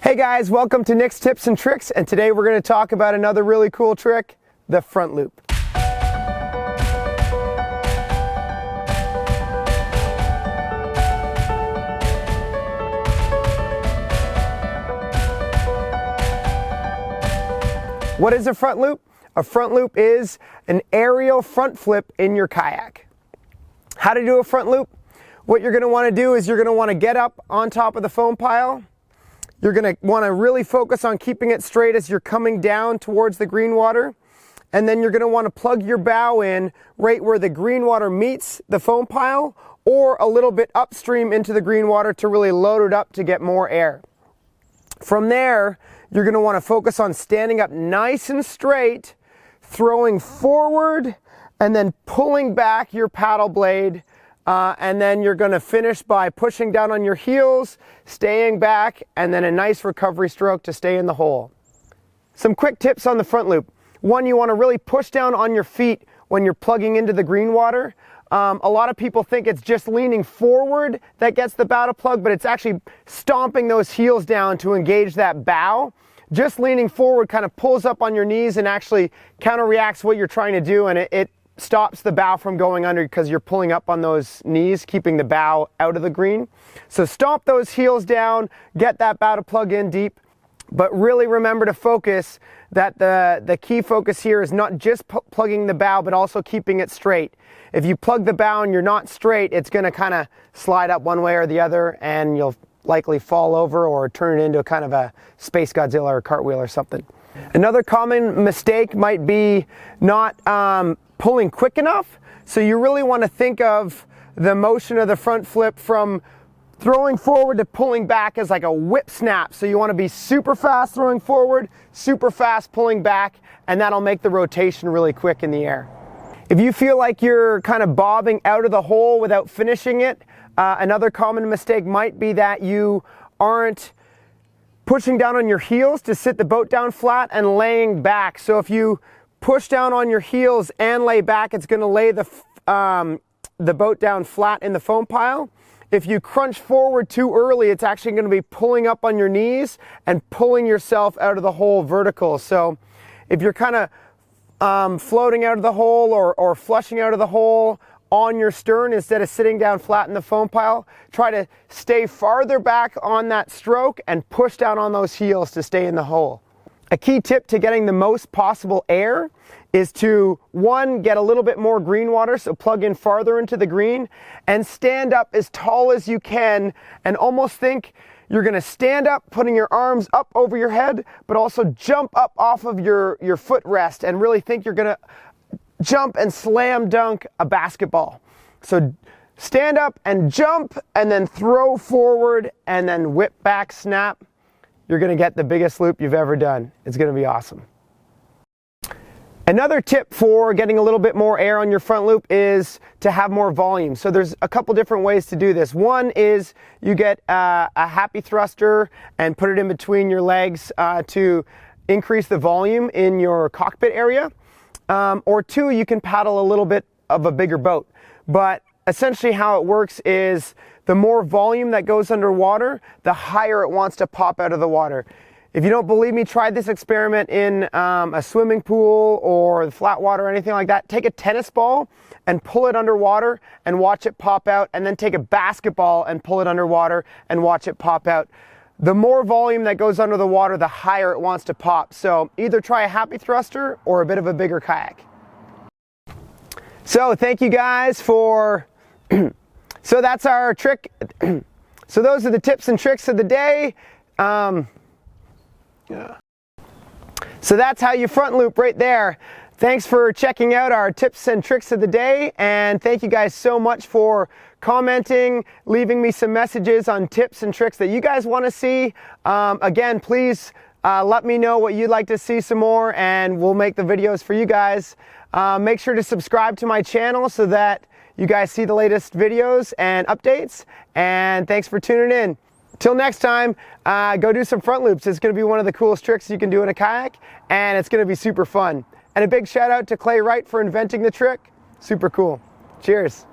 Hey guys, welcome to Nick's Tips and Tricks, and today we're going to talk about another really cool trick, the front loop. What is a front loop? A front loop is an aerial front flip in your kayak. How to do a front loop? What you're going to want to do is you're going to want to get up on top of the foam pile. You're going to want to really focus on keeping it straight as you're coming down towards the green water. And then you're going to want to plug your bow in right where the green water meets the foam pile, or a little bit upstream into the green water to really load it up to get more air. From there, you're going to want to focus on standing up nice and straight, throwing forward, and then pulling back your paddle blade. And then you're going to finish by pushing down on your heels, staying back, and then a nice recovery stroke to stay in the hole. Some quick tips on the front loop. One, you want to really push down on your feet when you're plugging into the green water. A lot of people think it's just leaning forward that gets the bow to plug, but it's actually stomping those heels down to engage that bow. Just leaning forward kind of pulls up on your knees and actually counteracts what you're trying to do, and it stops the bow from going under because you're pulling up on those knees, keeping the bow out of the green. So stomp those heels down, get that bow to plug in deep, but really remember to focus that the key focus here is not just plugging the bow, but also keeping it straight. If you plug the bow and you're not straight, it's going to kind of slide up one way or the other, and you'll likely fall over or turn it into a kind of a Space Godzilla or cartwheel or something. Another common mistake might be not pulling quick enough. So you really want to think of the motion of the front flip from throwing forward to pulling back as like a whip snap. So you want to be super fast throwing forward, super fast pulling back, and that'll make the rotation really quick in the air. If you feel like you're kind of bobbing out of the hole without finishing it, another common mistake might be that you aren't pushing down on your heels to sit the boat down flat and laying back. So if you push down on your heels and lay back, it's going to lay the boat down flat in the foam pile. If you crunch forward too early, it's actually going to be pulling up on your knees and pulling yourself out of the hole vertical. So if you're kind of floating out of the hole or flushing out of the hole on your stern instead of sitting down flat in the foam pile, try to stay farther back on that stroke and push down on those heels to stay in the hole. A key tip to getting the most possible air is to, one, get a little bit more green water, so plug in farther into the green, and stand up as tall as you can, and almost think you're going to stand up, putting your arms up over your head, but also jump up off of your footrest, and really think you're going to jump and slam dunk a basketball. So stand up and jump, and then throw forward, and then whip back, snap. You're going to get the biggest loop you've ever done. It's going to be awesome. Another tip for getting a little bit more air on your front loop is to have more volume. So there's a couple different ways to do this. One is you get a happy thruster and put it in between your legs to increase the volume in your cockpit area. Or two, you can paddle a little bit of a bigger boat. But essentially how it works is the more volume that goes underwater, the higher it wants to pop out of the water. If you don't believe me, try this experiment in a swimming pool or the flat water or anything like that. Take a tennis ball and pull it underwater and watch it pop out, and then take a basketball and pull it underwater and watch it pop out. The more volume that goes under the water, the higher it wants to pop. So either try a happy thruster or a bit of a bigger kayak. So thank you guys for... So that's our trick. So those are the tips and tricks of the day. So that's how you front loop right there. Thanks for checking out our tips and tricks of the day, and thank you guys so much for commenting, leaving me some messages on tips and tricks that you guys want to see. Again, please let me know what you'd like to see some more, and we'll make the videos for you guys. Make sure to subscribe to my channel so that you guys see the latest videos and updates, and thanks for tuning in. Till next time, go do some front loops. It's going to be one of the coolest tricks you can do in a kayak, and it's going to be super fun. And a big shout out to Clay Wright for inventing the trick. Super cool. Cheers.